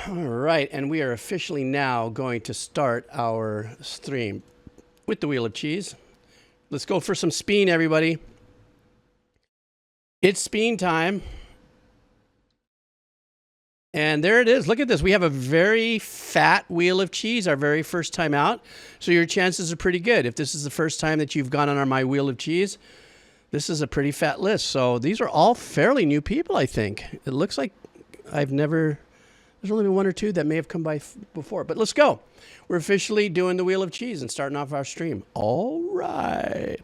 All right, and we are officially now going to start our stream with the Wheel of Cheese. Let's go for some speen, everybody. It's speen time. And there it is. Look at this. We have a very fat Wheel of Cheese, our very first time out. So your chances are pretty good. If this is the first time that you've gone on my Wheel of Cheese, this is a pretty fat list. So these are all fairly new people, I think. It looks like there's only been one or two that may have come by before. But let's go. We're officially doing the Wheel of Cheese and starting off our stream. All right.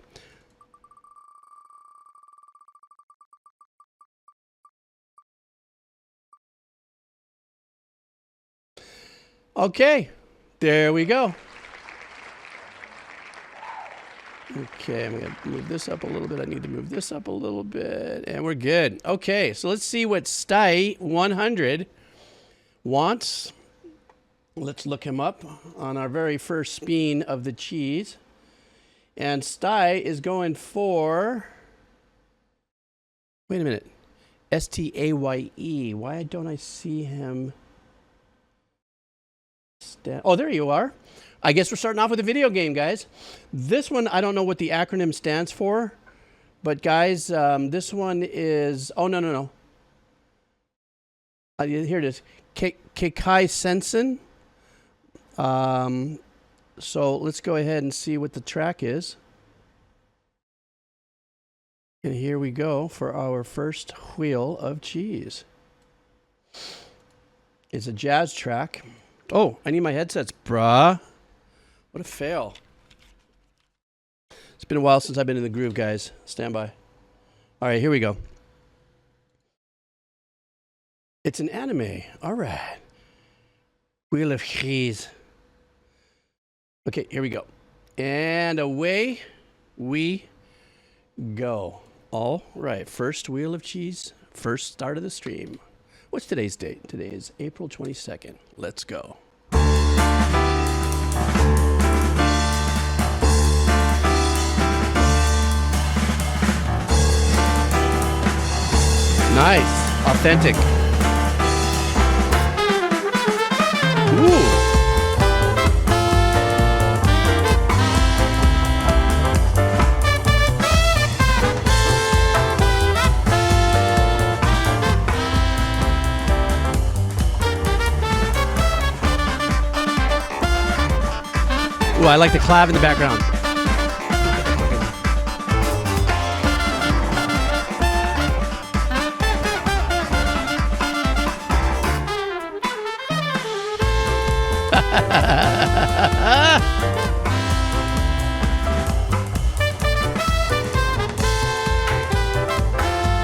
Okay, there we go. Okay, I'm going to move this up a little bit. I need to move this up a little bit, and we're good. Okay, so let's see what Sty 100 wants. Let's look him up on our very first spin of the cheese. And Sty is going for, wait a minute, S-T-A-Y-E. Why don't I see him? Oh, there you are. I guess we're starting off with a video game, guys. This one, I don't know what the acronym stands for, but guys, this one is, oh, no. Here it is, Kekkai Sensen. So let's go ahead and see what the track is. And here we go for our first Wheel of Cheese. It's a jazz track. Oh, I need my headsets, bruh. What a fail. It's been a while since I've been in the groove, guys. Stand by. All right, here we go. It's an anime. All right. Wheel of Cheese. Okay, here we go. And away we go. All right, first Wheel of Cheese, first start of the stream. What's today's date? Today is April 22nd. Let's go. Nice. Authentic. Ooh. Ooh, I like the clav in the background.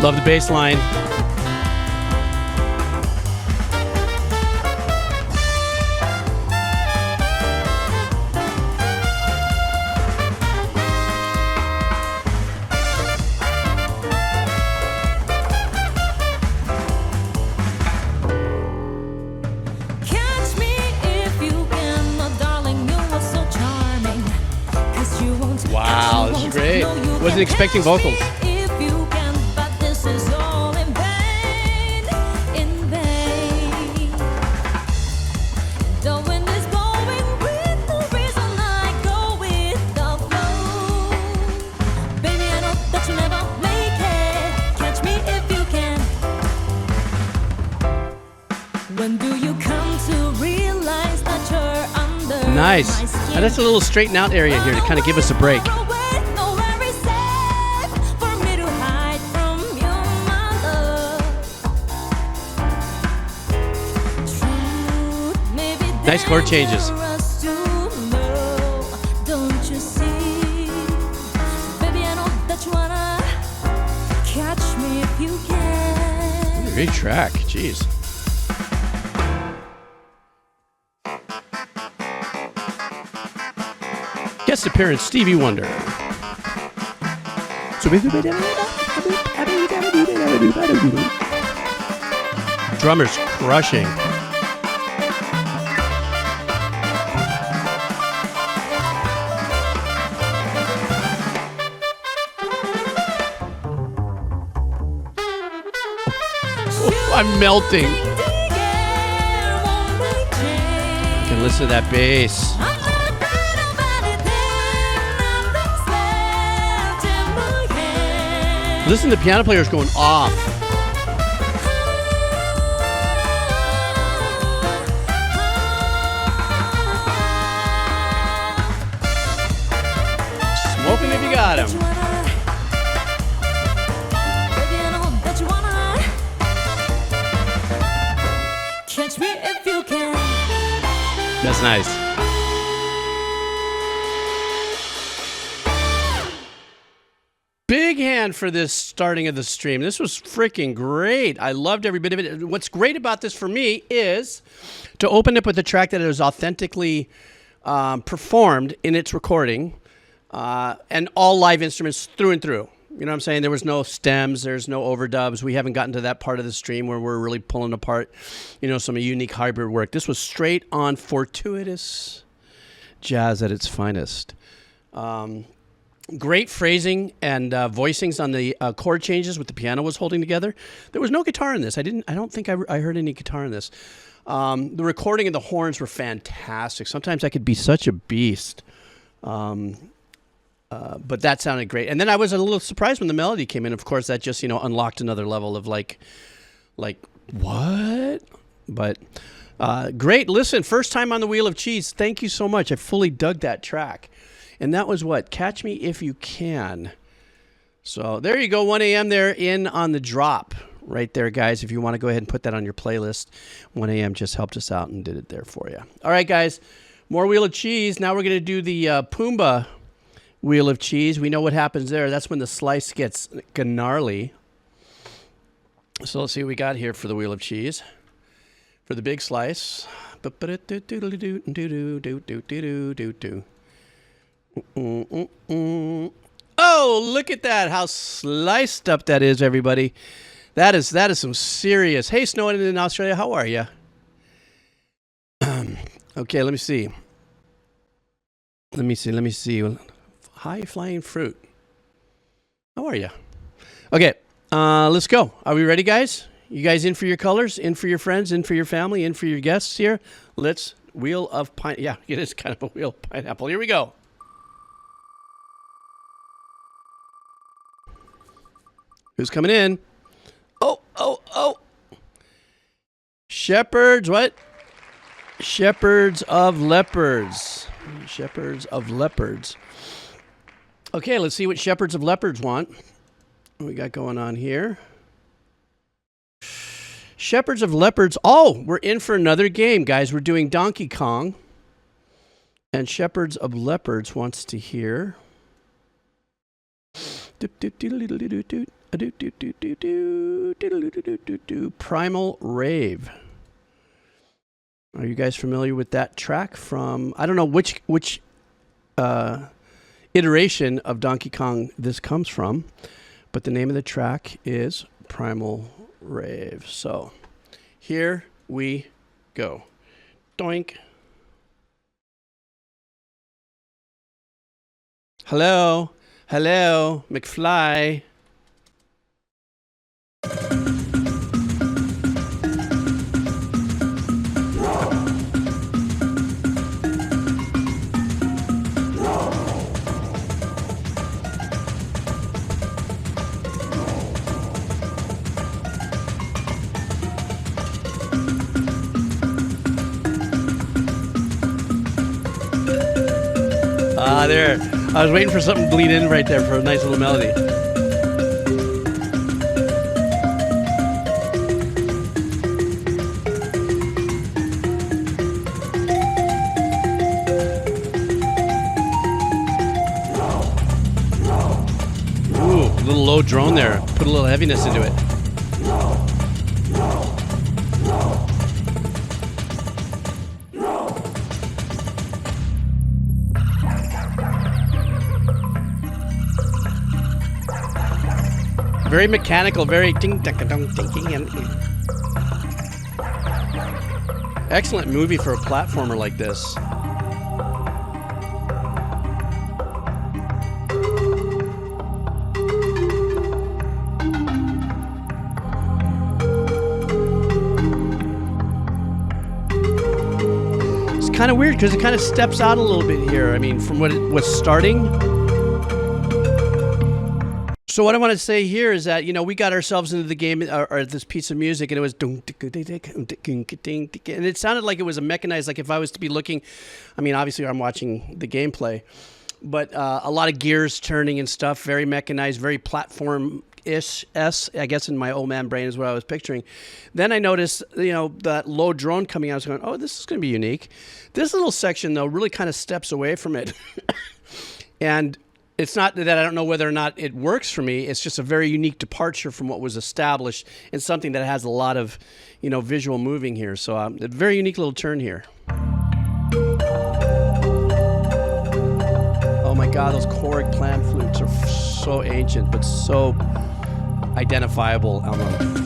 Love the bass line. Wow, this is great. Wasn't expecting vocals. Nice. And that's a little straighten out area here to kind of give us a break. Nice chord changes. Great track. Jeez. Guest appearance, Stevie Wonder. Drummers crushing. I'm melting. listen to that bass. Listen to the piano players going off. Smoking if you got him. Catch me if you can. That's nice. Big hand for this starting of the stream. This was freaking great. I loved every bit of it. What's great about this for me is to open up with a track that is authentically performed in its recording and all live instruments through and through. You know what I'm saying? There was no stems. There's no overdubs. We haven't gotten to that part of the stream where we're really pulling apart, you know, some unique hybrid work. This was straight on fortuitous jazz at its finest. Great phrasing and voicings on the chord changes with the piano was holding together. There was no guitar in this. I don't think I heard any guitar in this. The recording of the horns were fantastic. Sometimes I could be such a beast. But that sounded great. And then I was a little surprised when the melody came in. Of course, that just, you know, unlocked another level of like what? But great. Listen, first time on the Wheel of Cheese. Thank you so much. I fully dug that track. And that was what? Catch Me If You Can. So there you go. 1 a.m. there in on the drop right there, guys. If you want to go ahead and put that on your playlist, 1 a.m. just helped us out and did it there for you. All right, guys. More Wheel of Cheese. Now we're going to do the Pumbaa Wheel of Cheese. We know what happens there. That's when the slice gets gnarly. So let's see what we got here for the Wheel of Cheese. For the big slice. Oh, look at that. How sliced up that is, everybody. That is some serious. Hey, Snowden in Australia, how are you? Okay, let me see. Let me see. High flying fruit. How are you? Okay, let's go. Are we ready, guys? You guys in for your colors, in for your friends, in for your family, in for your guests here? Let's Wheel of Pine. Yeah, it is kind of a wheel of pineapple. Here we go. Who's coming in? Oh. Shepherds, what? Shepherds of Leopards. Shepherds of Leopards. Okay, let's see what Shepherds of Leopards want. What we got going on here? Shepherds of Leopards. Oh, we're in for another game, guys. We're doing Donkey Kong. And Shepherds of Leopards wants to hear. Primal Rave. Are you guys familiar with that track from, I don't know which iteration of Donkey Kong this comes from, but the name of the track is Primal Rave. So here we go. Doink. Hello, McFly. There. I was waiting for something to bleed in right there for a nice little melody. Ooh, a little low drone there. Put a little heaviness into it. Very mechanical, very ding ding ding ding. Excellent movie for a platformer like this. kind of weird because it kind of steps out a little bit here. I mean, from what it was starting. So what I want to say here is that, you know, we got ourselves into the game or this piece of music, and it was and it sounded like it was a mechanized, like if I was to be looking, I mean, obviously I'm watching the gameplay, but a lot of gears turning and stuff, very mechanized, very platform-ish, I guess in my old man brain is what I was picturing. Then I noticed, you know, that low drone coming out. I was going, oh, this is going to be unique. This little section, though, really kind of steps away from it. And it's not that I don't know whether or not it works for me. It's just a very unique departure from what was established and something that has a lot of, you know, visual moving here. So a very unique little turn here. Oh my God, those choric plan flutes are so ancient, but so identifiable, Elmo.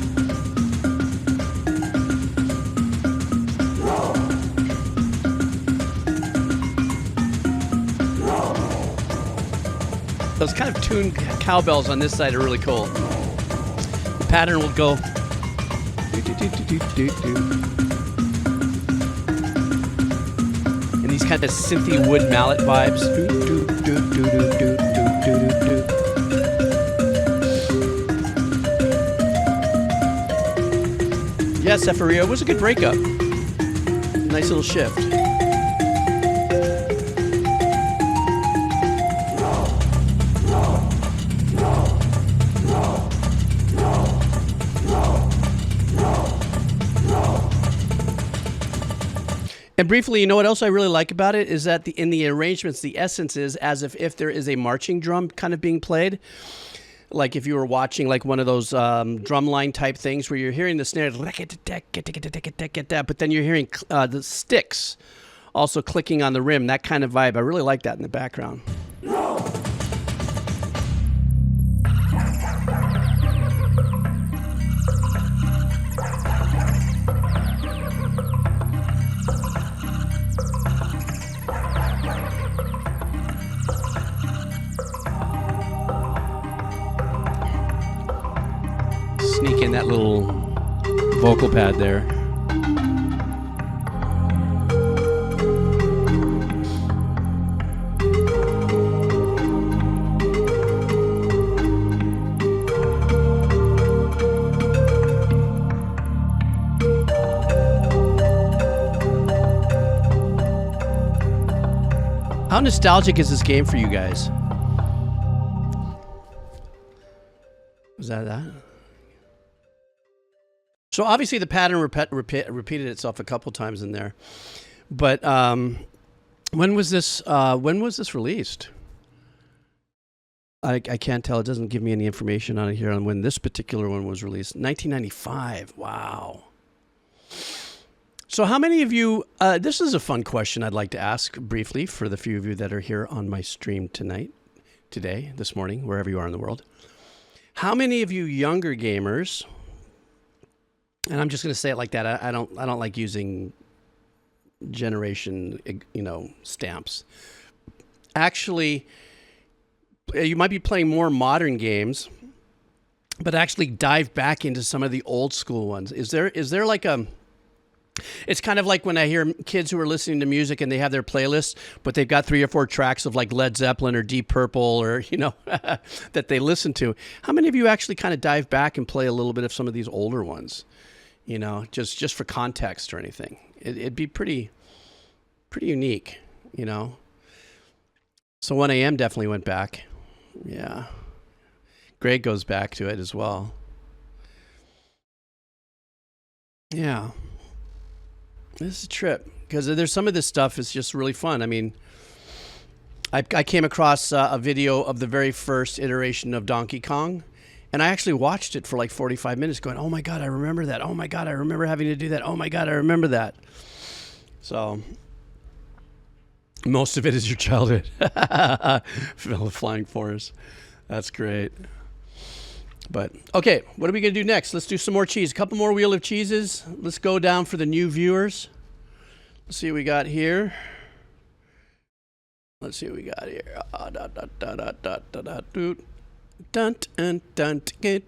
Those kind of tuned cowbells on this side are really cool. The pattern will go. And these kind of synthy wood mallet vibes. Yes, Sephirio, it was a good breakup. Nice little shift. And briefly, you know what else I really like about it is that in the arrangements, the essence is as if there is a marching drum kind of being played. Like if you were watching like one of those drumline type things where you're hearing the snare, but then you're hearing the sticks also clicking on the rim, that kind of vibe. I really like that in the background. Sneak in that little vocal pad there. How nostalgic is this game for you guys? Was that? So obviously the pattern repeated itself a couple times in there, but when was this released? I can't tell. It doesn't give me any information on it here on when this particular one was released. 1995. Wow. So how many of you? This is a fun question I'd like to ask briefly for the few of you that are here on my stream today, this morning, wherever you are in the world. How many of you younger gamers? And I'm just going to say it like that. I don't like using generation, you know, stamps. Actually, you might be playing more modern games, but actually dive back into some of the old school ones. Is there like a? It's kind of like when I hear kids who are listening to music and they have their playlists, but they've got 3 or 4 tracks of like Led Zeppelin or Deep Purple or, you know, that they listen to. How many of you actually kind of dive back and play a little bit of some of these older ones? You know, just for context or anything. It'd be pretty unique, you know. So 1AM definitely went back. Yeah. Greg goes back to it as well. Yeah. This is a trip because there's some of this stuff is just really fun. I mean, I came across a video of the very first iteration of Donkey Kong. And I actually watched it for like 45 minutes going, oh my God, I remember that. Oh my God, I remember having to do that. Oh my God, I remember that. So most of it is your childhood. Flying Forest. That's great. But okay, what are we going to do next? Let's do some more cheese. A couple more Wheel of Cheeses. Let's go down for the new viewers. Let's see what we got here. Let's see what we got here. Dun dun dun. I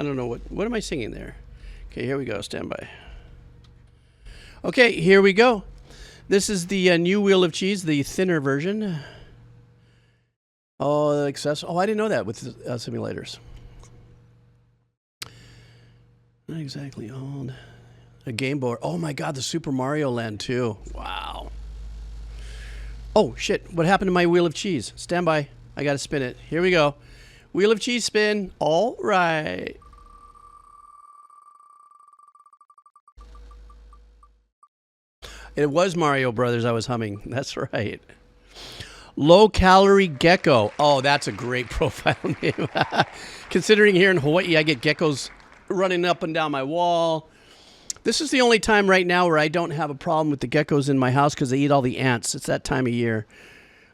don't know what am I singing there? Okay, here we go. Stand by. Okay, here we go. This is the new Wheel of Cheese, the thinner version. Oh, the access. Oh, I didn't know that with simulators. Not exactly old. A Game Boy. Oh my God, the Super Mario Land too. Wow. Oh shit! What happened to my Wheel of Cheese? Stand by. I gotta spin it. Here we go. Wheel of Cheese spin. All right. It was Mario Brothers I was humming. That's right. Low Calorie Gecko. Oh, that's a great profile name. Considering here in Hawaii, I get geckos running up and down my wall. This is the only time right now where I don't have a problem with the geckos in my house because they eat all the ants. It's that time of year.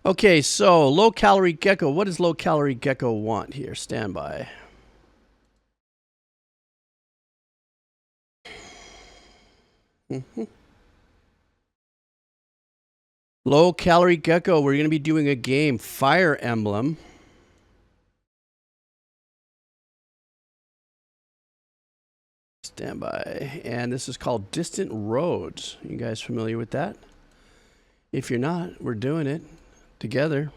Okay, so Low Calorie Gecko. What does Low Calorie Gecko want here? Stand by. Low Calorie Gecko. We're going to be doing a game, Fire Emblem. Stand by. And this is called Distant Roads. You guys familiar with that? If you're not, we're doing it together.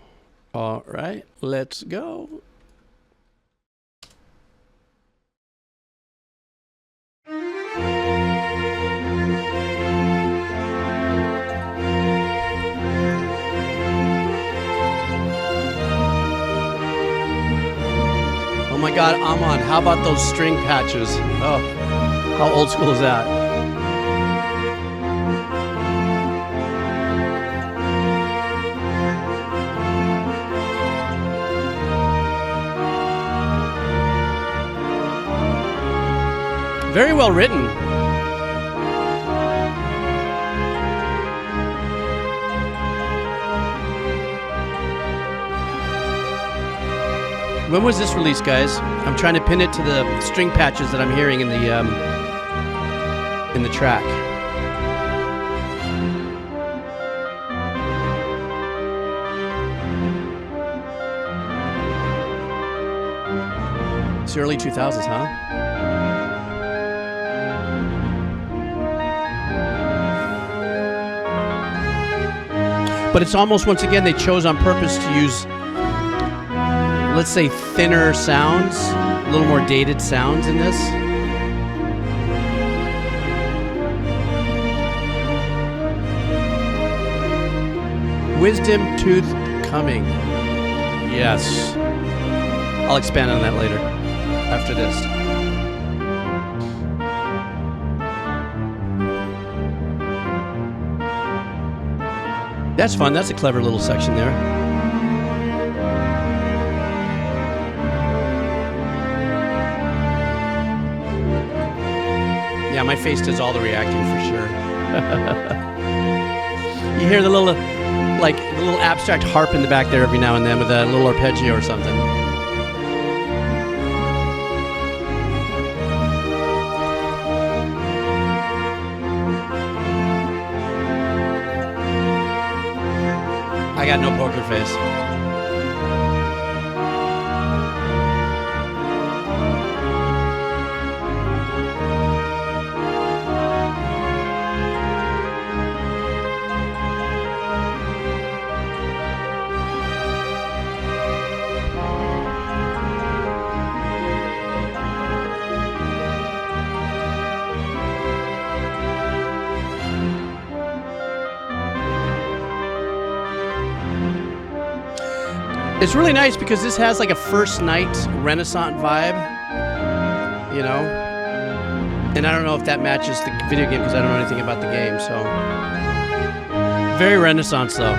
All right, let's go. Oh my God, Amon, how about those string patches? Oh, how old school is that? Very well written. When was this released, guys? I'm trying to pin it to the string patches that I'm hearing in the track. It's the early 2000s, huh? But it's almost, once again, they chose on purpose to use, let's say, thinner sounds, a little more dated sounds in this. Wisdom Tooth coming. Yes. I'll expand on that later, after this. That's fun. That's a clever little section there. Yeah, my face does all the reacting for sure. You hear the little, like, the little abstract harp in the back there every now and then with a little arpeggio or something. I got no poker face. It's really nice because this has like a first night Renaissance vibe, you know? And I don't know if that matches the video game because I don't know anything about the game, so. Very Renaissance though.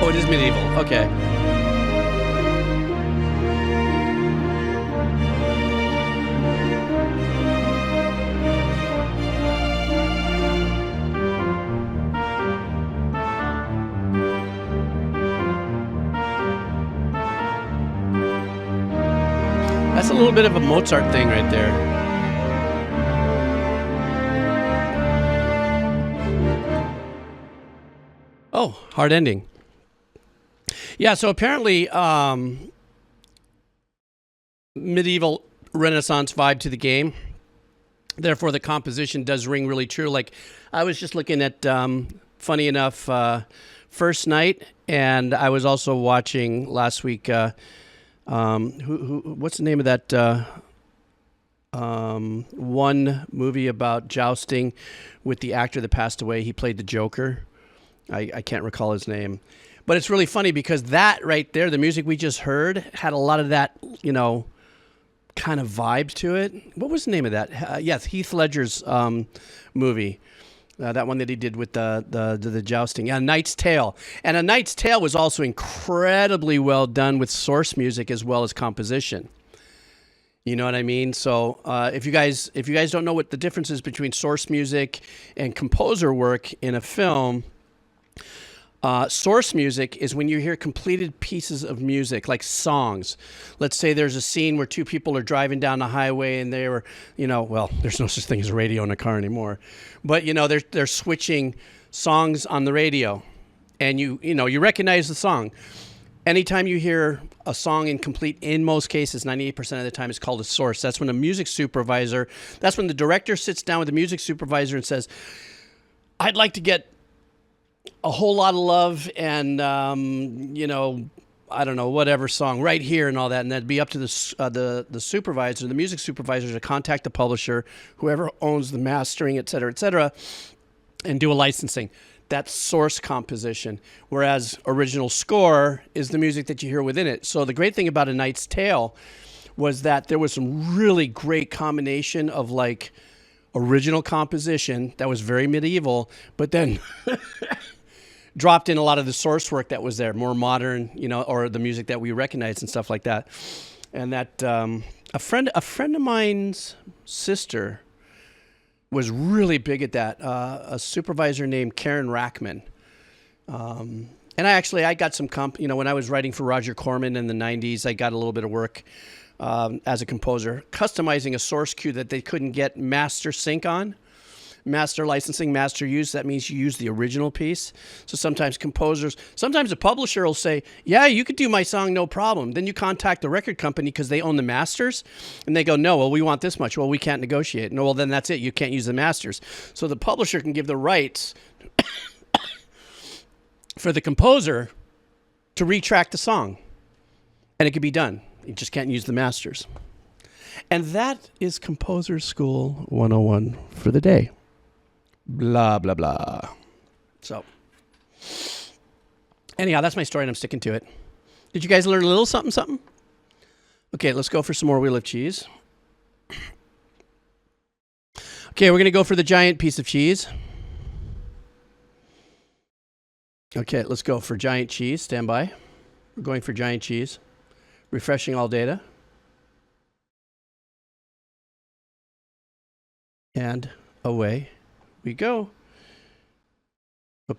Oh, it is medieval, okay. little bit of a Mozart thing right there. Oh, hard ending. Yeah, so apparently medieval Renaissance vibe to the game. Therefore, the composition does ring really true. Like, I was just looking at, funny enough, First Night, and I was also watching last week, what's the name of that one movie about jousting with the actor that passed away? He played the Joker. I can't recall his name. But it's really funny because that right there, the music we just heard, had a lot of that, you know, kind of vibe to it. What was the name of that? Yes, Heath Ledger's movie. That one that he did with the jousting. Yeah, Knight's Tale. And A Knight's Tale was also incredibly well done with source music as well as composition. You know what I mean? So if you guys don't know what the difference is between source music and composer work in a film, source music is when you hear completed pieces of music, like songs. Let's say there's a scene where two people are driving down the highway and they were, you know, well, there's no such thing as a radio in a car anymore, but you know, they're switching songs on the radio, and you recognize the song. Anytime you hear a song incomplete, in most cases, 98% of the time, it's called a source. That's when a music supervisor, that's when the director sits down with the music supervisor and says, I'd like to get a whole lot of love and, you know, I don't know, whatever song right here and all that. And that'd be up to the supervisor, the music supervisor, to contact the publisher, whoever owns the mastering, et cetera, and do a licensing. That's source composition, whereas original score is the music that you hear within it. So the great thing about A Knight's Tale was that there was some really great combination of like original composition that was very medieval, but then dropped in a lot of the source work that was there, more modern, you know, or the music that we recognize and stuff like that. And that a friend of mine's sister was really big at that. A supervisor named Karen Rackman. And I got some when I was writing for Roger Corman in the 90s, I got a little bit of work as a composer, customizing a source cue that they couldn't get master sync on. Master licensing, master use, that means you use the original piece. So sometimes a publisher will say, yeah, you could do my song, no problem. Then you contact the record company because they own the masters, and they go, no, well, we want this much. Well, we can't negotiate. No, well, then that's it. You can't use the masters. So the publisher can give the rights for the composer to retrack the song, and it can be done. You just can't use the masters. And that is Composer School 101 for the day. Blah, blah, blah. So, anyhow, that's my story, and I'm sticking to it. Did you guys learn a little something? Okay, let's go for some more Wheel of Cheese. Okay, we're going to go for the giant piece of cheese. Okay, let's go for giant cheese. Stand by. We're going for giant cheese. Refreshing all data. And away we go. And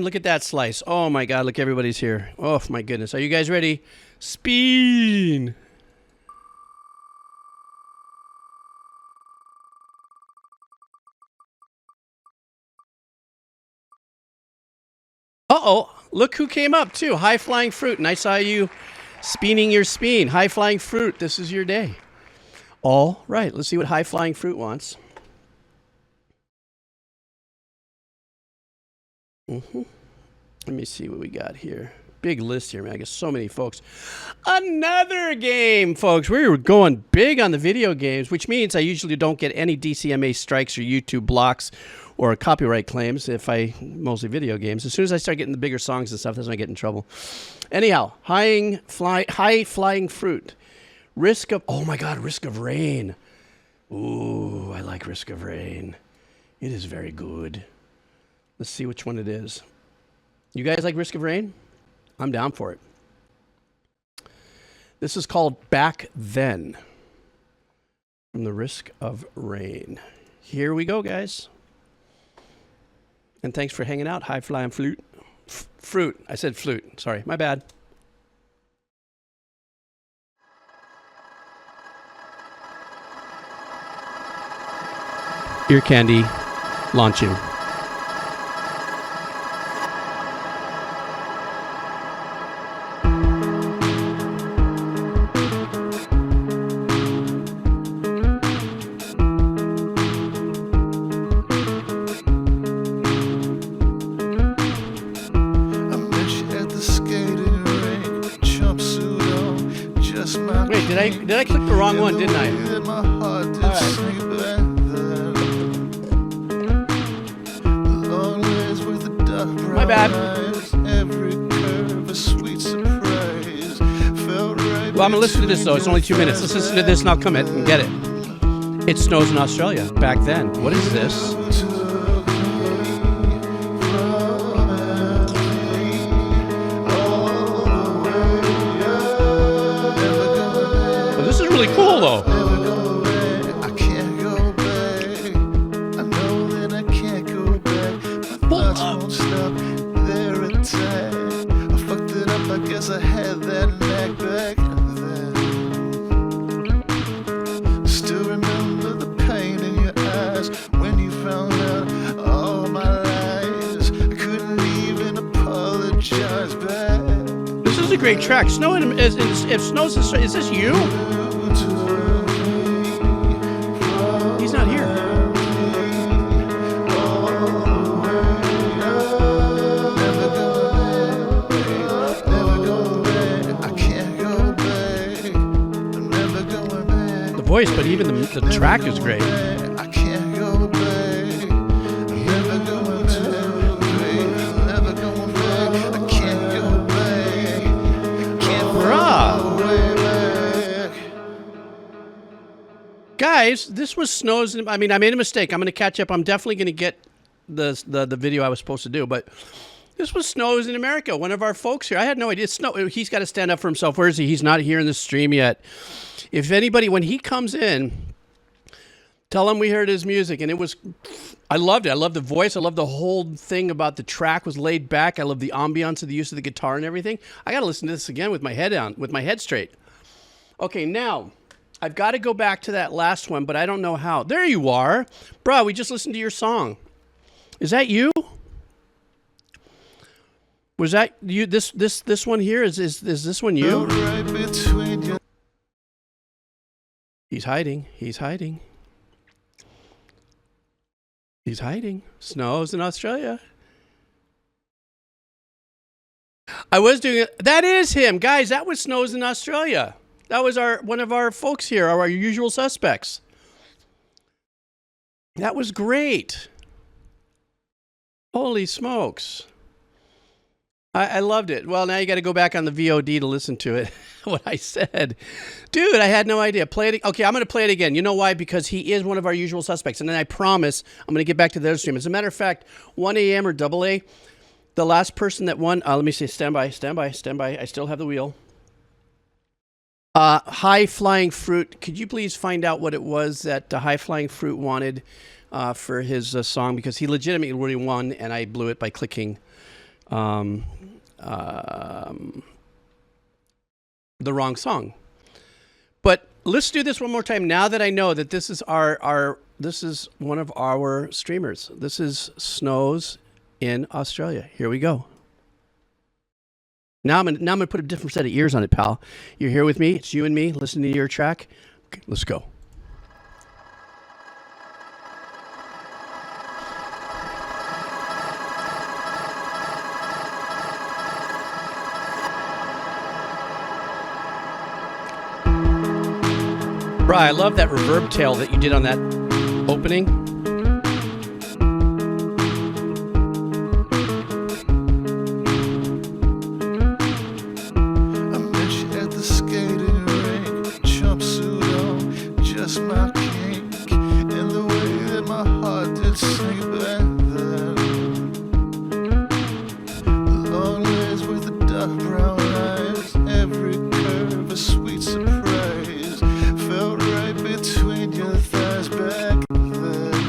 look at that slice. Oh my God, look, everybody's here. Oh my goodness. Are you guys ready? Spin. Uh-oh, look who came up too. High Flying Fruit. And I saw you spinning your spin. High Flying Fruit, this is your day. All right, let's see what High Flying Fruit wants. Let me see what we got here. Big list here, man. I got so many folks. Another game, folks. We're going big on the video games, which means I usually don't get any DCMA strikes or YouTube blocks or copyright claims if I mostly video games. As soon as I start getting the bigger songs and stuff, that's when I get in trouble. Anyhow, high flying fruit. Risk of Rain. Ooh, I like Risk of Rain. It is very good. Let's see which one it is. You guys like Risk of Rain? I'm down for it. This is called Back Then from the Risk of Rain. Here we go, guys. And thanks for hanging out, High Flying Flute. Fruit. I said flute. Sorry, my bad. Ear Candy launching. Wait, did I click the wrong one, didn't I? My bad. Well, I'm gonna listen to this though. It's only 2 minutes. Let's listen to this and I'll come in and get it. It snows in Australia back then. What is this? Well, this is really cool though. I had that neck back then. Still remember the pain in your eyes when you found out all my lies. I couldn't even apologize back. This is a great track. Snow in, if Snow's is this you? He's not here. Voice, but even the track is great. I can't go back. I'm never going never going back. I can't go back. Can't go back. Guys, this was Snow's. I mean, I made a mistake. I'm going to catch up. I'm definitely going to get the video I was supposed to do, but this was Snow's in America. One of our folks here. I had no idea. Snow. He's got to stand up for himself. Where is he? He's not here in the stream yet. If anybody, when he comes in, tell him we heard his music. And it was, I loved it. I loved the voice. I loved the whole thing about the track was laid back. I love the ambiance of the use of the guitar and everything. I got to listen to this again with my head down, with my head straight. Okay, now, I've got to go back to that last one, but I don't know how. There you are. Bruh, we just listened to your song. Is that you? Was that you? This one here? Is this one you? He's hiding. He's hiding. He's hiding. Snow's in Australia. I was doing it. That is him. Guys, that was Snow's in Australia. That was one of our folks here, our usual suspects. That was great. Holy smokes. I loved it. Well, now you got to go back on the VOD to listen to it. What I said. Dude, I had no idea. Play it. Okay, I'm going to play it again. You know why? Because he is one of our usual suspects. And then I promise I'm going to get back to the other stream. As a matter of fact, 1 a.m. or AA, the last person that won, let me see. Stand by. I still have the wheel. High Flying Fruit. Could you please find out what it was that High Flying Fruit wanted for his song? Because he legitimately really won, and I blew it by clicking the wrong song. But let's do this one more time. Now that I know that this is this is one of our streamers. This is Snow's in Australia. Here we go. Now I'm gonna put a different set of ears on it, pal. You're here with me. It's you and me listening to your track. Okay, let's go. Bri, I love that reverb tail that you did on that opening. I met you at the skating rink, jumpsuit on, just my kink, and the way that my heart did sing back then. The long legs with the dark brown eyes, every curve a sweet surprise. Felt right between your thighs back then.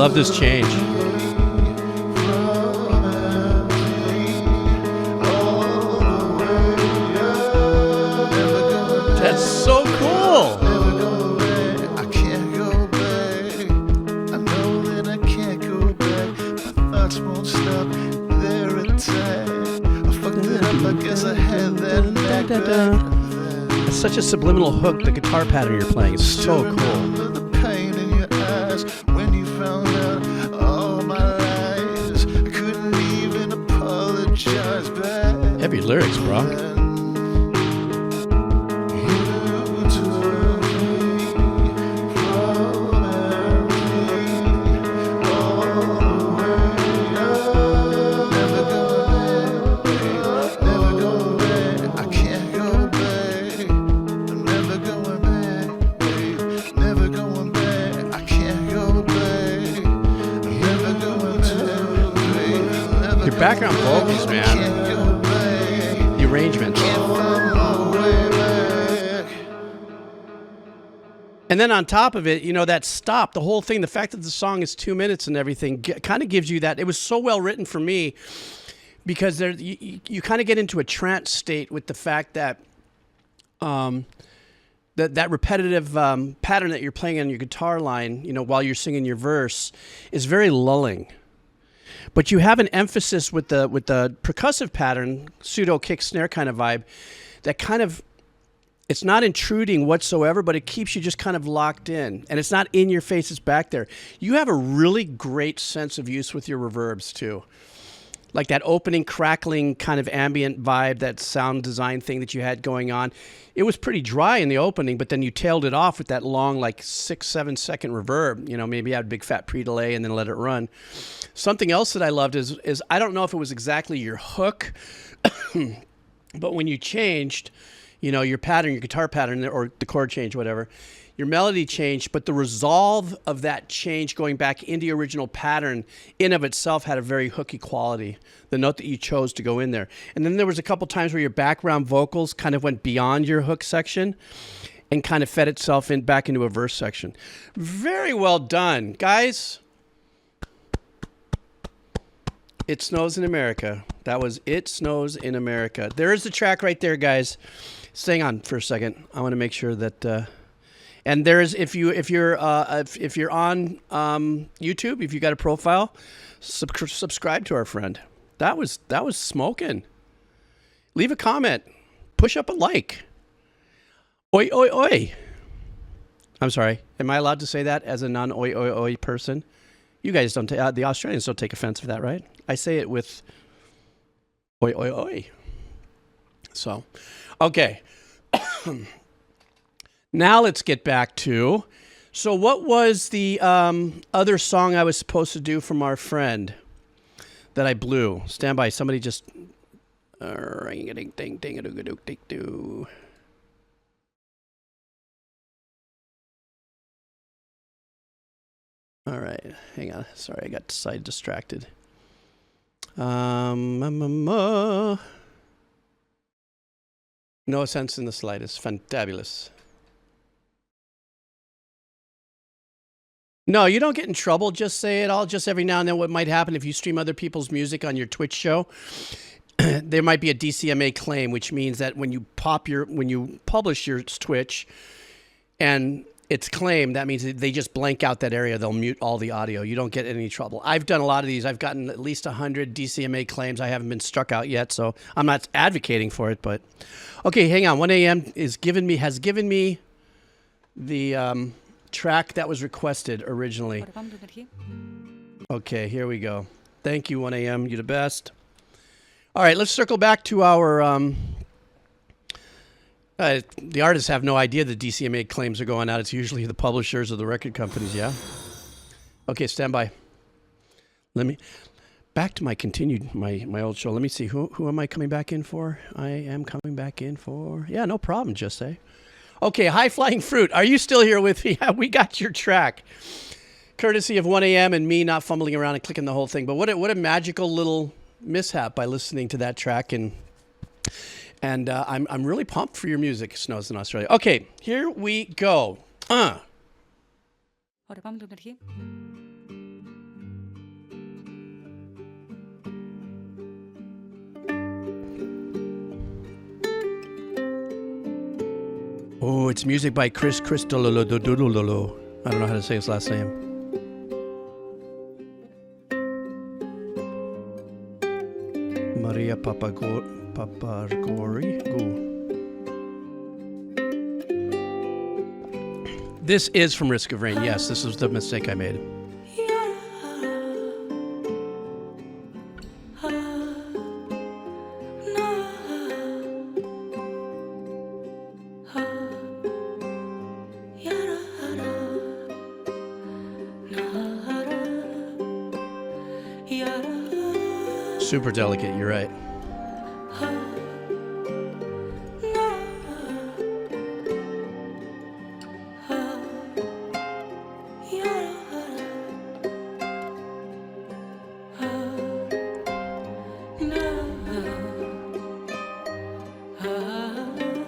Love this change. That's so cool. I can't go back. I know that I can't go back. My thoughts won't stop their attack. I fucked it up, I guess I had that knack back. It's such a subliminal hook, the guitar pattern you're playing. It's so cool. Remember the pain in your eyes when you found out all my lies. I couldn't even apologize back. Heavy lyrics, bro. Background vocals, man. The arrangements. And then on top of it, you know, that stop, the whole thing, the fact that the song is 2 minutes and everything kind of gives you that. It was so well written for me because there, you kind of get into a trance state with the fact that that repetitive pattern that you're playing on your guitar line, you know, while you're singing your verse is very lulling. But you have an emphasis with the percussive pattern, pseudo kick snare kind of vibe, that kind of, it's not intruding whatsoever, but it keeps you just kind of locked in. And it's not in your face, it's back there. You have a really great sense of use with your reverbs too. Like that opening, crackling kind of ambient vibe, that sound design thing that you had going on. It was pretty dry in the opening, but then you tailed it off with that long, like 6-7 second reverb. You know, maybe add a big fat pre-delay and then let it run. Something else that I loved is I don't know if it was exactly your hook, but when you changed, you know, your pattern, your guitar pattern, or the chord change, whatever, your melody changed, but the resolve of that change going back into the original pattern in of itself had a very hooky quality, the note that you chose to go in there. And then there was a couple times where your background vocals kind of went beyond your hook section and kind of fed itself in back into a verse section. Very well done, guys. It Snows in America. That was It Snows in America. There's the track right there, guys. Stay on for a second. I want to make sure that... and there's if you're on YouTube, if you got a profile, subscribe to our friend. That was smoking. Leave a comment. Push up a like. Oi oi oi. I'm sorry. Am I allowed to say that as a non oi oi oi person? You guys don't. The Australians don't take offense of that, right? I say it with oi oi oi. So, okay. Now let's get back to, so what was the other song I was supposed to do from our friend that I blew? Stand by, somebody just... All right, hang on. Sorry, I got side distracted. No sense in the slightest. Fantabulous. No, you don't get in trouble. Just say it all. Just every now and then what might happen if you stream other people's music on your Twitch show, there might be a DCMA claim, which means that when you publish your Twitch and it's claimed, that means they just blank out that area. They'll mute all the audio. You don't get any trouble. I've done a lot of these. I've gotten at least 100 DCMA claims. I haven't been struck out yet, so I'm not advocating for it. But okay, hang on. 1 a.m. has given me the track that was requested originally. Okay, here we go. Thank you, 1 a.m. You're the best. All right, let's circle back to our... the artists have no idea the DCMA claims are going out. It's usually the publishers or the record companies, yeah? Okay, stand by. Back to my old show. Let me see, who am I coming back in for? I am coming back in for... Yeah, no problem, just say. Okay, High Flying Fruit, are you still here with me? Yeah, we got your track. Courtesy of 1 a.m. and me not fumbling around and clicking the whole thing. But what a magical little mishap by listening to that track. And I'm really pumped for your music, Snows in Australia. Okay, here we go. Oh, it's music by Chris Christololololololo. I don't know how to say his last name. Maria Papargori. Go. This is from Risk of Rain. Yes, this was the mistake I made. Super delicate, you're right.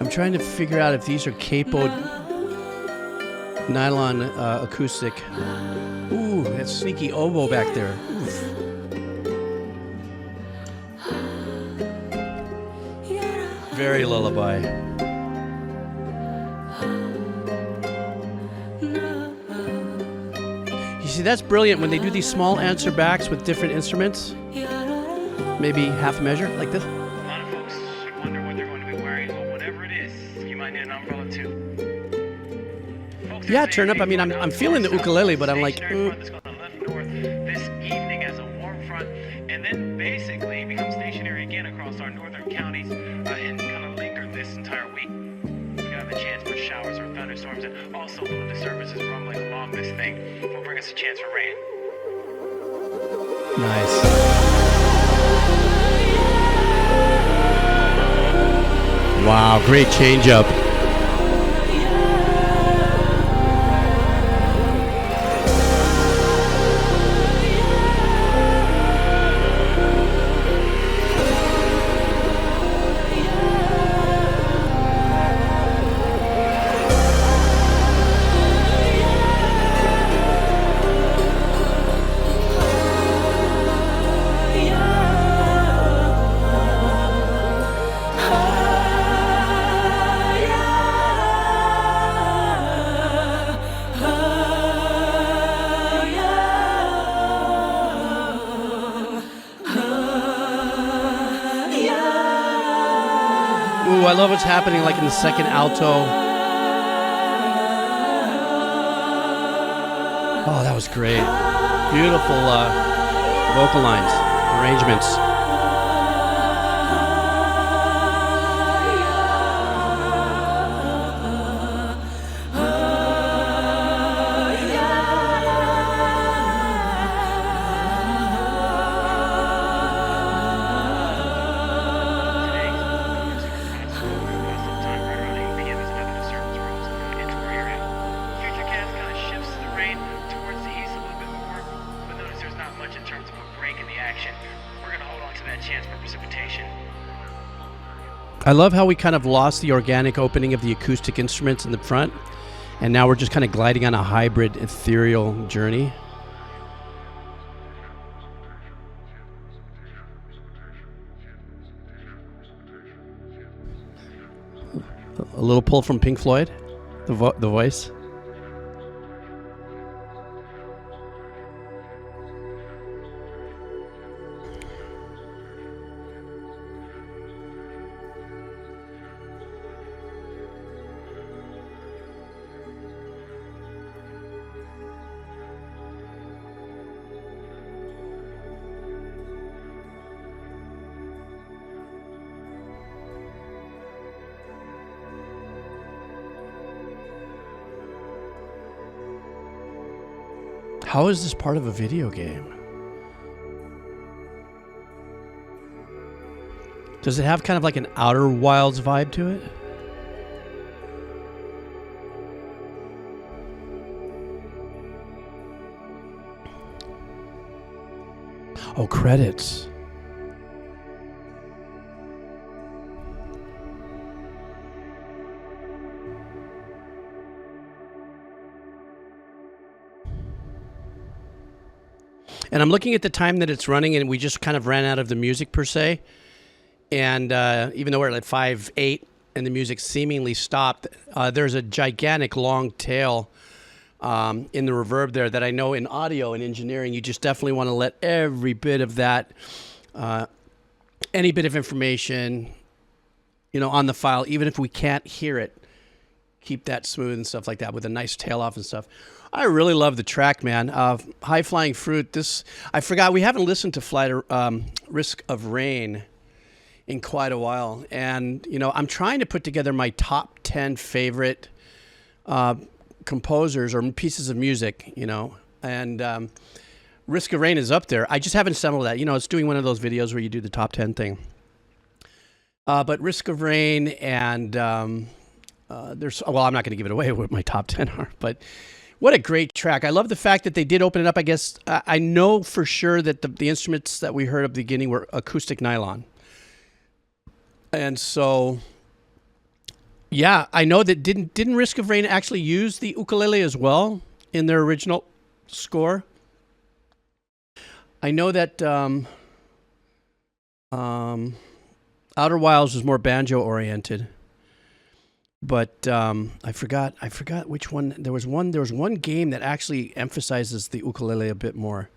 I'm trying to figure out if these are capoed nylon acoustic. Ooh, that sneaky oboe back there. Oof. Very lullaby. You see, that's brilliant when they do these small answer backs with different instruments. Maybe half a measure, like this. A lot of folks wonder what they're going to be wearing, but whatever it is, you might need an umbrella too. Folks Yeah, turn up. I mean, I'm feeling the ukulele, but I'm like, That's going to lift north this evening as a warm front, and then basically become stationary again across our northern counties and kind of linger this entire week. We have a chance for showers or thunderstorms, and also little disturbances rumbling along this thing will bring us a chance for rain. Nice. Wow, great change up. Ooh, I love what's happening like in the second alto. Oh, that was great. Beautiful vocal lines, arrangements. I love how we kind of lost the organic opening of the acoustic instruments in the front, and now we're just kind of gliding on a hybrid ethereal journey. A little pull from Pink Floyd, the voice. How is this part of a video game? Does it have kind of like an Outer Wilds vibe to it? Oh, credits. And I'm looking at the time that it's running, and we just kind of ran out of the music per se. And even though we're at 5:08, and the music seemingly stopped, there's a gigantic long tail in the reverb there that I know in audio and engineering, you just definitely want to let every bit of that, any bit of information, on the file, even if we can't hear it, keep that smooth and stuff like that with a nice tail off and stuff. I really love the track, man. High Flying Fruit. I forgot we haven't listened to Risk of Rain in quite a while, and I'm trying to put together my top 10 favorite composers or pieces of music, and Risk of Rain is up there. I just haven't assembled that. It's doing one of those videos where you do the top 10 thing. But Risk of Rain and I'm not going to give it away what my top 10 are, but what a great track. I love the fact that they did open it up. I guess I know for sure that the instruments that we heard at the beginning were acoustic nylon. And so, yeah, I know that didn't Risk of Rain actually use the ukulele as well in their original score? I know that Outer Wilds was more banjo oriented. But I forgot which one. There was one game that actually emphasizes the ukulele a bit more.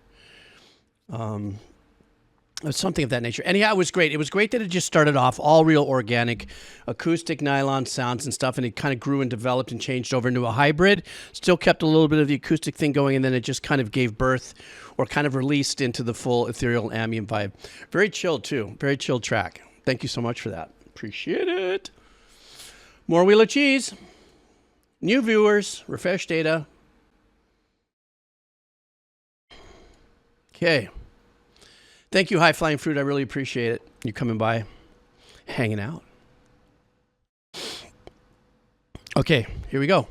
Something of that nature. Anyhow, it was great. It was great that it just started off all real organic, acoustic nylon sounds and stuff, and it kind of grew and developed and changed over into a hybrid. Still kept a little bit of the acoustic thing going, and then it just kind of gave birth or kind of released into the full ethereal ambient vibe. Very chilled, too. Very chilled track. Thank you so much for that. Appreciate it. More Wheel of Cheese. New viewers. Refresh data. Okay. Thank you, High Flying Fruit. I really appreciate it. You coming by, hanging out. Okay, here we go.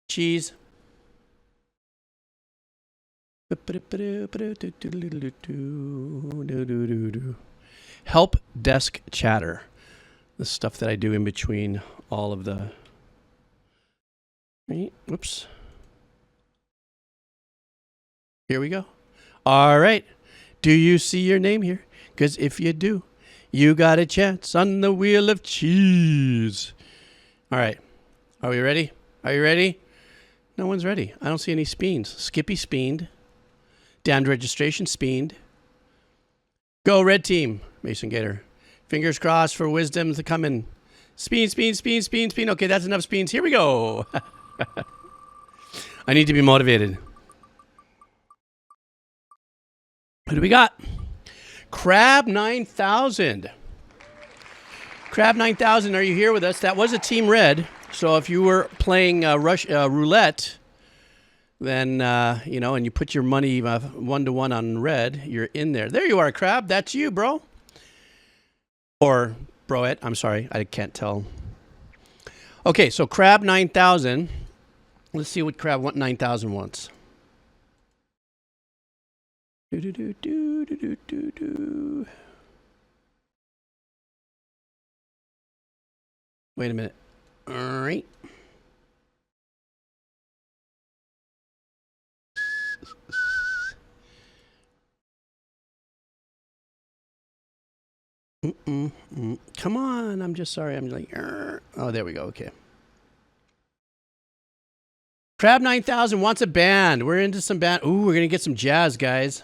Cheese. Help desk chatter. The stuff that I do in between all of the... Whoops. Here we go. All right. Do you see your name here? Because if you do, you got a chance on the Wheel of Cheese. All right. Are we ready? Are you ready? No one's ready. I don't see any speens. Skippy speened. Down to registration speened. Go red team. Mason Gator. Fingers crossed for wisdom to come in. Speen, speen, speen, speen, speen. Okay, that's enough speens. Here we go. I need to be motivated. Who do we got? Crab 9000. Crab 9000, are you here with us? That was a Team Red. So if you were playing roulette, then, and you put your money 1-to-1 on red, you're in there. There you are, Crab. That's you, bro. Or broette. I'm sorry. I can't tell. Okay, so Crab 9000. Let's see what Crab 9000 wants. Wait a minute. All right. Come on. I'm just sorry. I'm like, oh, there we go. Okay. Crab 9000 wants a band. We're into some band. Ooh, we're going to get some jazz, guys.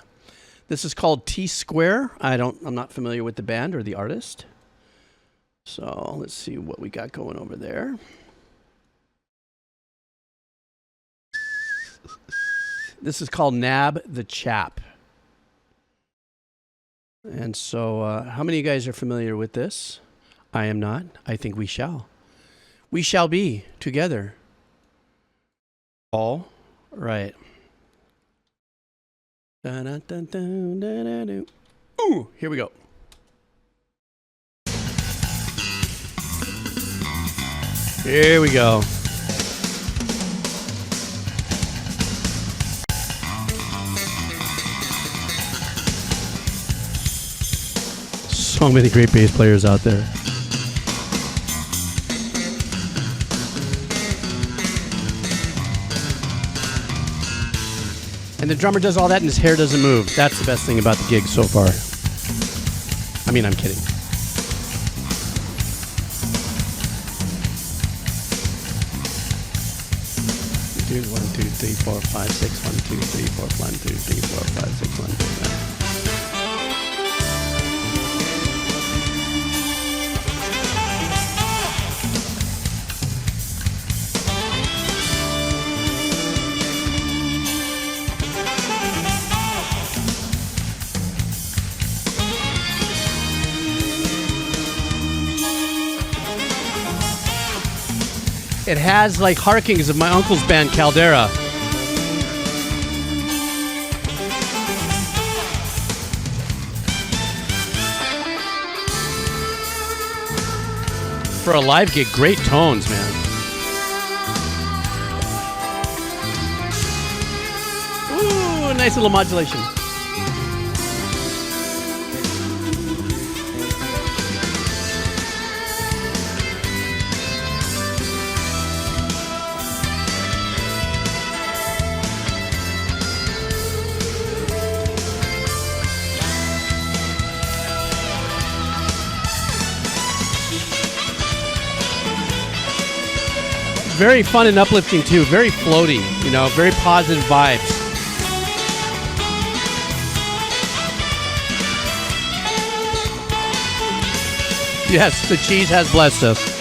This is called T Square. I'm not familiar with the band or the artist. So let's see what we got going over there. This is called Nab the Chap. And so how many of you guys are familiar with this? I am not. I think we shall. We shall be together. All right. Ooh, here we go. Here we go. So many great bass players out there. And the drummer does all that and his hair doesn't move. That's the best thing about the gig so far. I mean, I'm kidding. 2, 1, 2, 3, 4, 5, 6, 1, 2, 3, 4, 1, 2, 3, 4, 5, 6, 1, 2, 3. It has like harkings of my uncle's band Caldera. For a live gig, great tones, man. Ooh, nice little modulation. Very fun and uplifting too. Very floaty, you know, very positive vibes. Yes, the cheese has blessed us.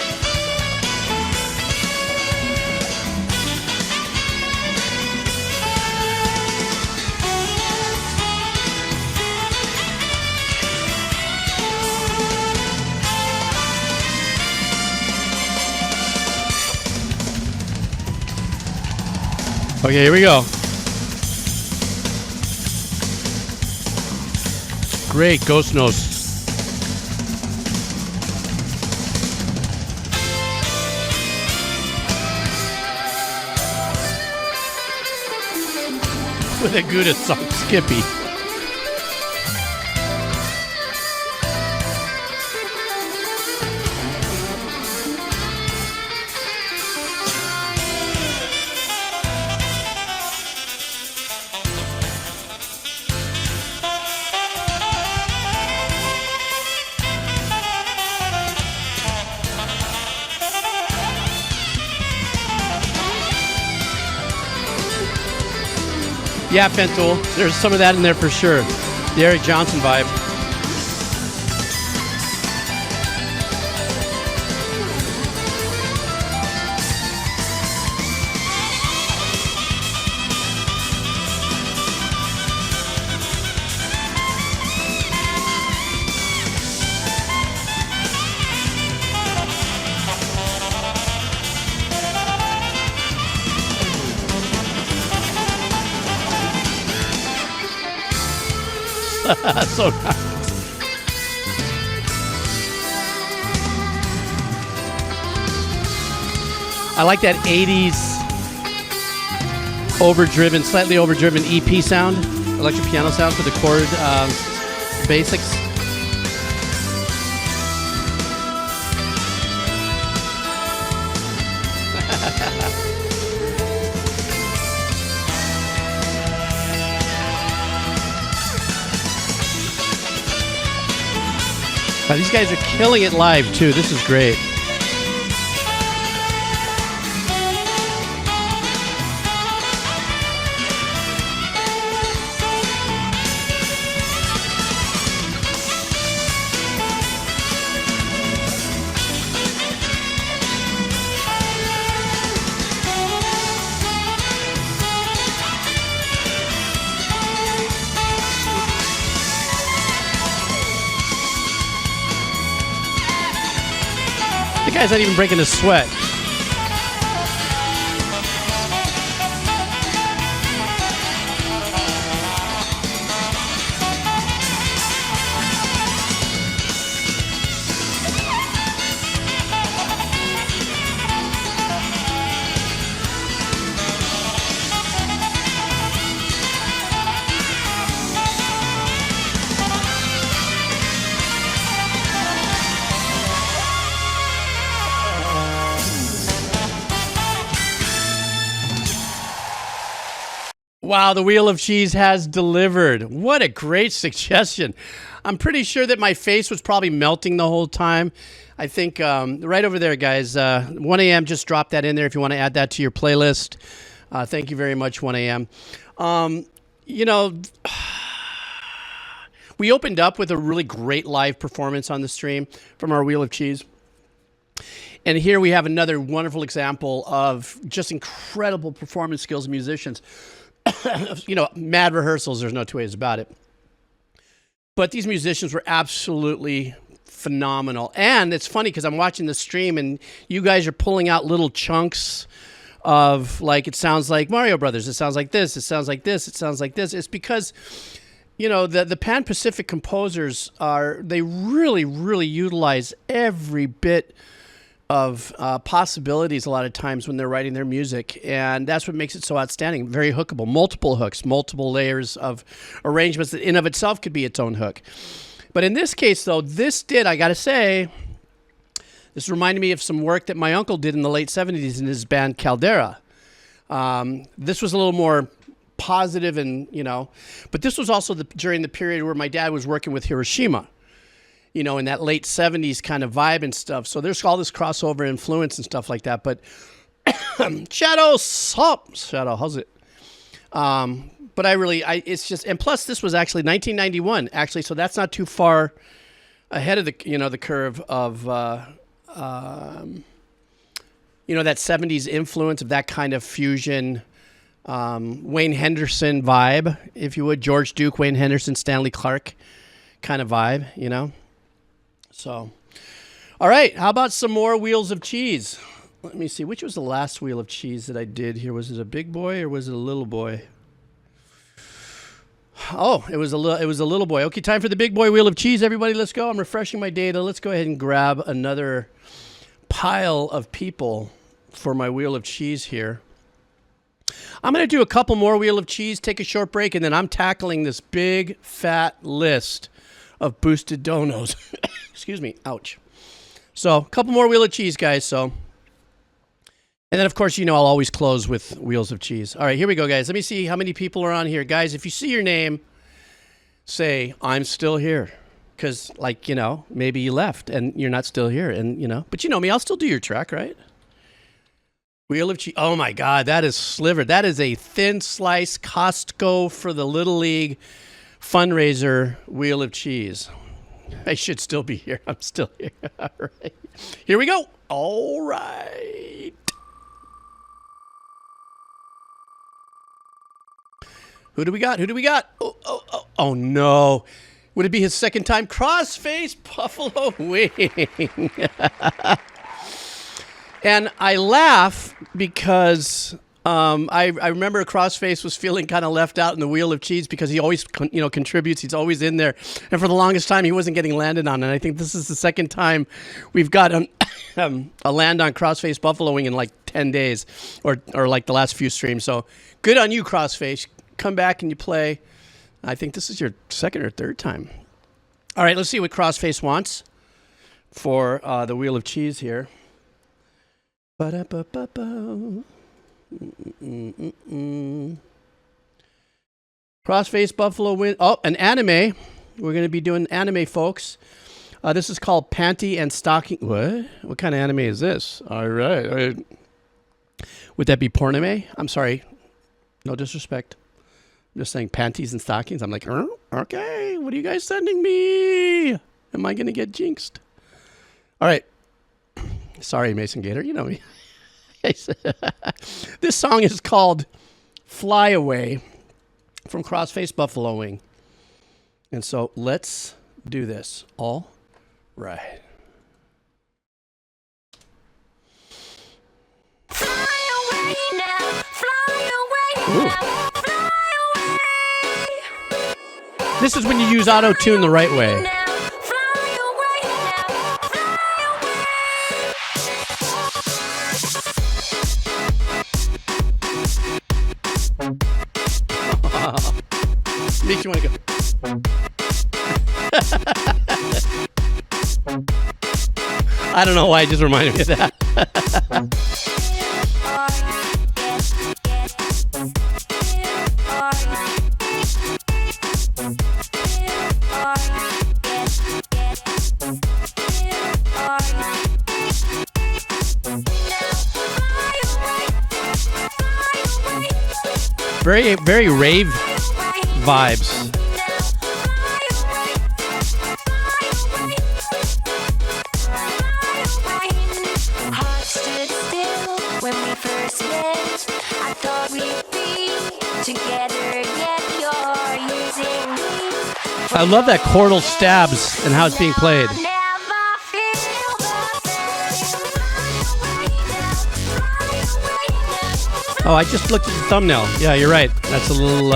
Okay, here we go. Great ghost notes. With a good song, Skippy. Yeah, Pentool. There's some of that in there for sure. The Eric Johnson vibe. So nice. I like that 80s overdriven, slightly overdriven EP sound, electric piano sound for the chord basics. Wow, these guys are killing it live too. This is great. The guy's not even breaking a sweat. Wow, the Wheel of Cheese has delivered. What a great suggestion. I'm pretty sure that my face was probably melting the whole time. I think right over there, guys, 1 a.m., just drop that in there if you want to add that to your playlist. Thank you very much, 1 a.m. You know, we opened up with a really great live performance on the stream from our Wheel of Cheese. And here we have another wonderful example of just incredible performance skills of musicians. You know, mad rehearsals, there's no two ways about it. But these musicians were absolutely phenomenal. And it's funny because I'm watching the stream and you guys are pulling out little chunks of, like, it sounds like Mario Brothers, it sounds like this, it sounds like this, it sounds like this. It's because, you know, the Pan-Pacific composers they really, really utilize every bit of possibilities a lot of times when they're writing their music, and that's what makes it so outstanding. Very hookable, multiple hooks, multiple layers of arrangements that in of itself could be its own hook. But in this case, though, I gotta say, this reminded me of some work that my uncle did in the late 70s in his band Caldera. This was a little more positive and, you know, but this was also during the period where my dad was working with Hiroshima, you know, in that late 70s kind of vibe and stuff. So there's all this crossover influence and stuff like that. But Shadow, how's it? But it's just, and plus this was actually 1991, actually. So that's not too far ahead of the, you know, the curve of, you know, that 70s influence of that kind of fusion, Wayne Henderson vibe, if you would, George Duke, Wayne Henderson, Stanley Clarke kind of vibe, you know? So, all right, how about some more Wheels of Cheese? Let me see, which was the last Wheel of Cheese that I did here? Was it a big boy or was it a little boy? Oh, it was a little boy. Okay, time for the big boy Wheel of Cheese, everybody. Let's go. I'm refreshing my data. Let's go ahead and grab another pile of people for my Wheel of Cheese here. I'm going to do a couple more Wheel of Cheese, take a short break, and then I'm tackling this big, fat list of boosted donos. Excuse me. Ouch. So, a couple more Wheel of Cheese, guys. So, and then, of course, you know I'll always close with Wheels of Cheese. All right, here we go, guys. Let me see how many people are on here. Guys, if you see your name, say, I'm still here. Because, like, you know, maybe you left and you're not still here. And, you know, but you know me, I'll still do your track, right? Wheel of Cheese. Oh, my God, that is slivered. That is a thin slice Costco for the Little League fundraiser Wheel of Cheese. I should still be here. I'm still here. All right. Here we go. All right. Who do we got? Who do we got? Oh, no. Would it be his second time? Crossface Buffalo Wing. And I laugh because I remember Crossface was feeling kind of left out in the Wheel of Cheese because he always contributes. He's always in there. And for the longest time, he wasn't getting landed on. And I think this is the second time we've got a land on Crossface Buffalo Wing in like 10 days or like the last few streams. So good on you, Crossface. Come back and you play. I think this is your second or third time. All right, let's see what Crossface wants for the Wheel of Cheese here. Ba-da-ba-ba-ba. Crossface Buffalo Wing. Oh, an anime. We're going to be doing anime, folks. This is called Panty and Stocking. What? What kind of anime is this? All right. Would that be pornime? I'm sorry. No disrespect. I'm just saying panties and stockings. I'm like, okay, what are you guys sending me? Am I going to get jinxed? All right. Sorry, Mason Gator. You know me. This song is called Fly Away from Crossface Buffalo Wing. And so let's do this. All right. Fly away now, fly away Ooh. now, fly away. This is when you use auto-tune the right way. Now, fly away now, fly away. Makes you want to go. I don't know why it just reminded me of that. Fly away, Very, very rave vibes. Heart stood still when we first met. I thought we'd be together, yet you're using me. I love that chordal stabs and how it's being played. Never feel the same. Oh, I just looked at the thumbnail. Yeah, you're right. That's a little.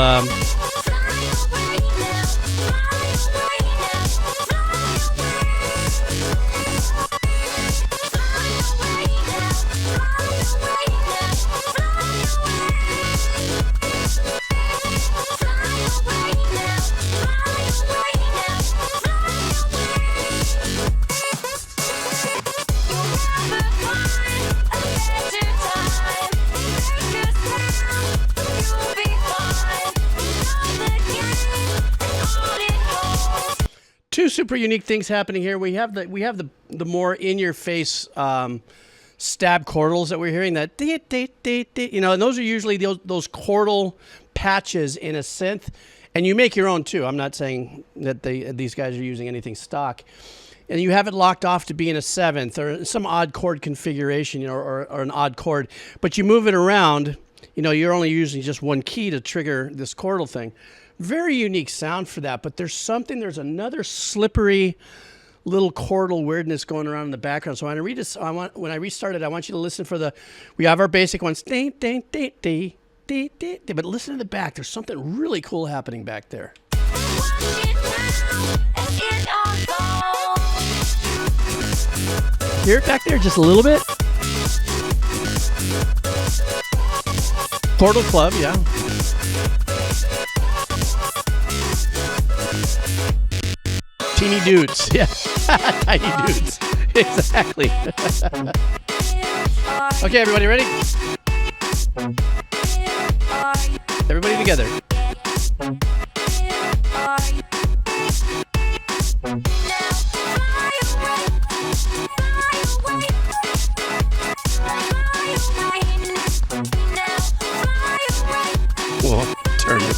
Two super unique things happening here. We have the more in your face stab chordals that we're hearing, that you know, and those are usually those chordal patches in a synth, and you make your own too. I'm not saying that these guys are using anything stock, and you have it locked off to be in a seventh or some odd chord configuration, you know, or an odd chord, but you move it around. You know, you're only using just one key to trigger this chordal thing. Very unique sound for that, but there's another slippery little chordal weirdness going around in the background. So when I restart it, I want you to listen for we have our basic ones, but listen to the back. There's something really cool happening back there. Hear it back there just a little bit? Chordal club, yeah. Teeny dudes, yeah. Tiny dudes, exactly. Okay, everybody ready? Everybody together. Whoa, turn it.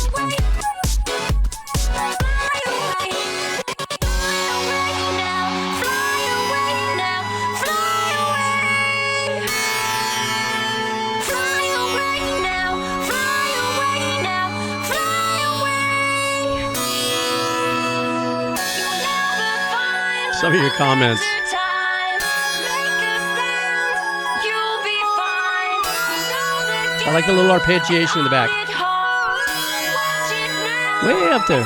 Some of your comments. I like the little arpeggiation in the back. Way up there.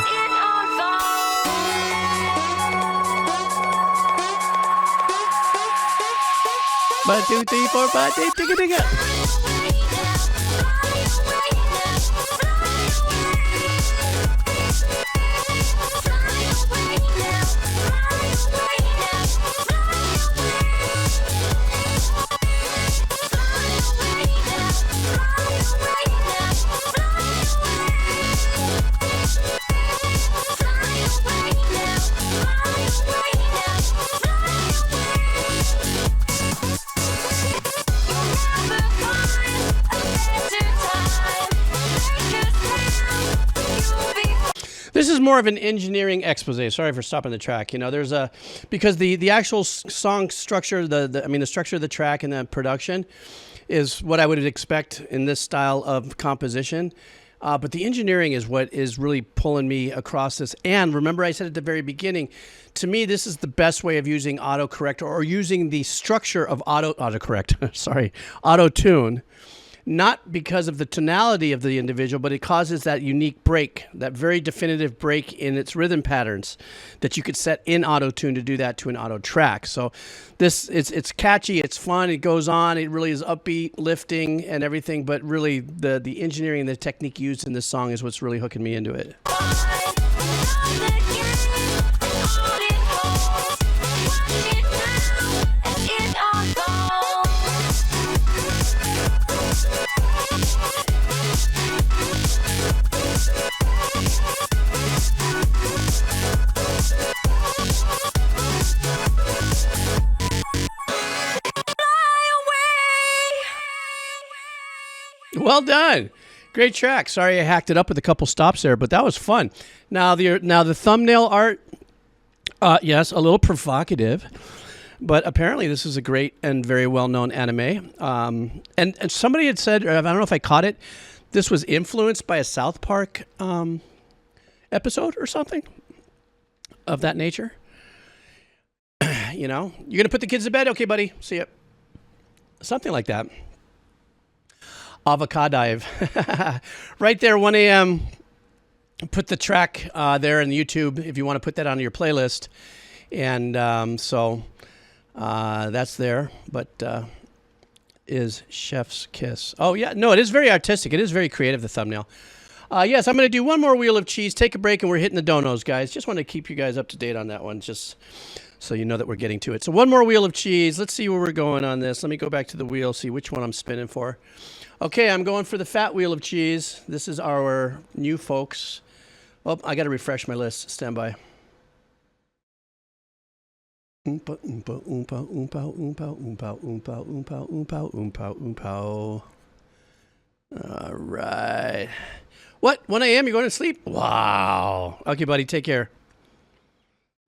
1, 2, 3, 4, 5, 6, digga digga. This is more of an engineering expose. Sorry for stopping the track. You know, there's because the actual song structure, the structure of the track and the production is what I would expect in this style of composition. But the engineering is what is really pulling me across this. And remember, I said at the very beginning, to me, this is the best way of using autocorrect or using the structure of autocorrect. Sorry, auto-tune. Not because of the tonality of the individual, but it causes that unique break, that very definitive break in its rhythm patterns that you could set in auto-tune to do that to an auto track. So it's catchy, it's fun, it goes on, it really is upbeat, lifting and everything, but really the engineering and the technique used in this song is what's really hooking me into it. Well done. Great track. Sorry I hacked it up with a couple stops there, but that was fun. Now the thumbnail art, yes, a little provocative, but apparently this is a great and very well-known anime. And somebody had said, or I don't know if I caught it, this was influenced by a South Park episode or something of that nature. You know, you're going to put the kids to bed? Okay, buddy. See ya. Something like that. Avocado. Right there, 1 a.m. Put the track there in YouTube if you want to put that on your playlist. And so that's there. But is Chef's Kiss. Oh, yeah. No, it is very artistic. It is very creative, the thumbnail. Yes, I'm going to do one more Wheel of Cheese. Take a break, and we're hitting the donos, guys. Just want to keep you guys up to date on that one, just so you know that we're getting to it. So one more Wheel of Cheese. Let's see where we're going on this. Let me go back to the wheel, see which one I'm spinning for. Okay, I'm going for the fat Wheel of Cheese. This is our new folks. Oh, I got to refresh my list. Stand by. Oompa, oompa, oompa, oompa, oompa, oompa, oompa, oompa, oompa, oompa, oompa. All right. What? 1 a.m. You're going to sleep? Wow. Okay, buddy. Take care.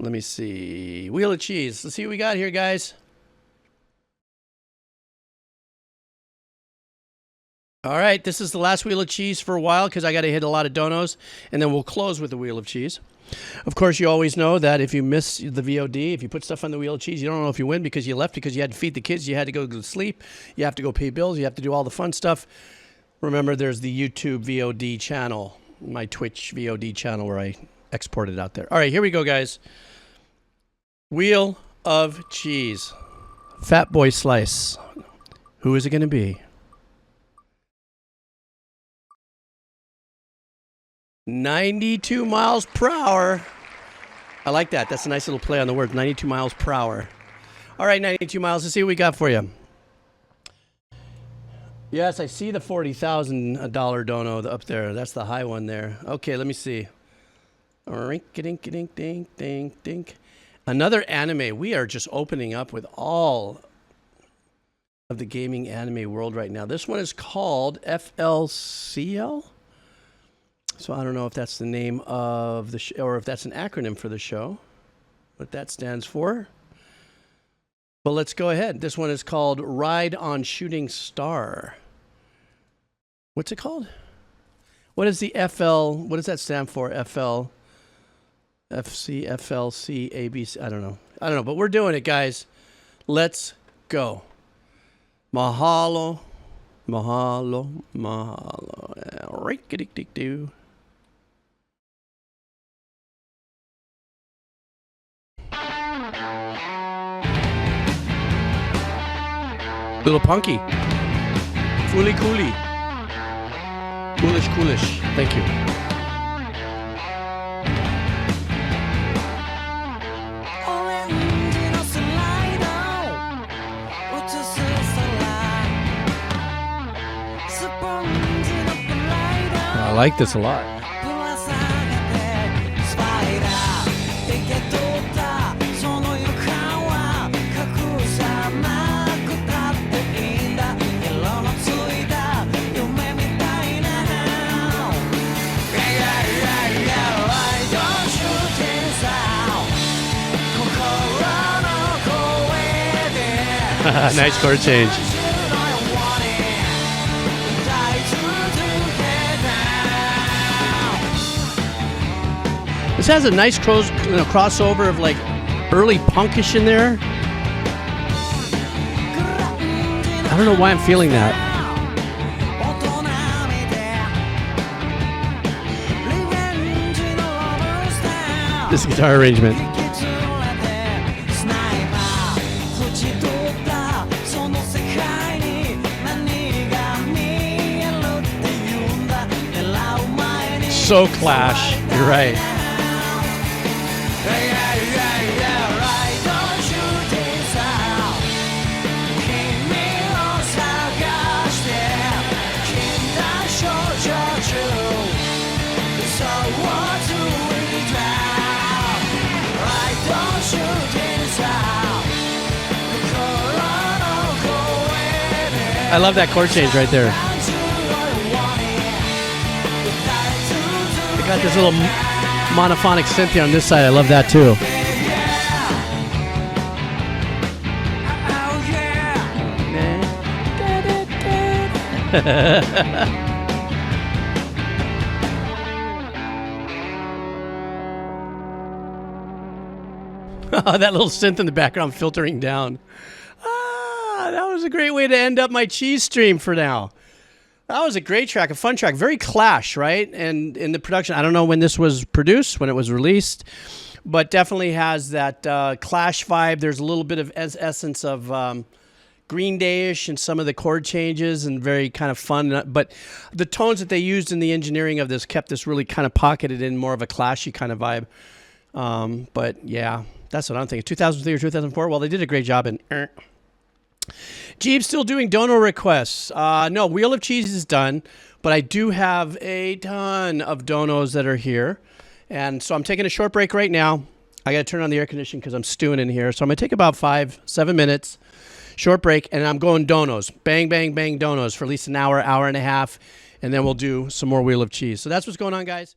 Let me see. Wheel of Cheese. Let's see what we got here, guys. All right. This is the last Wheel of Cheese for a while because I got to hit a lot of donos, and then we'll close with the Wheel of Cheese. Of course, you always know that if you miss the VOD, if you put stuff on the Wheel of Cheese, you don't know if you win because you left because you had to feed the kids, you had to go to sleep, you have to go pay bills, you have to do all the fun stuff. Remember, there's the YouTube VOD channel, my Twitch VOD channel where I export it out there. All right, here we go, guys. Wheel of Cheese. Fat Boy Slice. Who is it going to be? 92 miles per hour. I like that. That's a nice little play on the word. 92 miles per hour. All right, 92 miles. Let's see what we got for you. Yes, I see the $40,000 dono up there. That's the high one there. Okay, let me see. Rink-a-dink-a-dink-dink-dink-dink. Another anime. We are just opening up with all of the gaming anime world right now. This one is called FLCL. So I don't know if that's the name of the show or if that's an acronym for the show, what that stands for. But let's go ahead. This one is called Ride on Shooting Star. What's it called? What is the FL? What does that stand for? FL, FC, FLC, ABC. I don't know. But we're doing it, guys. Let's go. Mahalo, mahalo, mahalo. Rick-a-dick-dick-doo. Little punky. Fooly cooly. Coolish coolish. Thank you. I like this a lot. Nice chord change. This has a nice crossover of like early punkish in there. I don't know why I'm feeling that. This guitar arrangement. So Clash. You're right. I love that chord change right there. Got this little monophonic synth here on this side. I love that too. Oh, that little synth in the background filtering down. Ah, that was a great way to end up my cheese stream for now. That was a great track, a fun track. Very Clash, right? And in the production, I don't know when this was produced, when it was released, but definitely has that Clash vibe. There's a little bit of essence of Green Day-ish and some of the chord changes, and very kind of fun. But the tones that they used in the engineering of this kept this really kind of pocketed in more of a Clashy kind of vibe. But yeah, that's what I'm thinking. 2003 or 2004? Well, they did a great job in... Jeeb's still doing dono requests. No, Wheel of Cheese is done, but I do have a ton of donos that are here. And so I'm taking a short break right now. I got to turn on the air conditioning because I'm stewing in here. So I'm going to take about 5-7 minutes, short break, and I'm going donos. Bang, bang, bang donos for at least an hour, hour and a half, and then we'll do some more Wheel of Cheese. So that's what's going on, guys.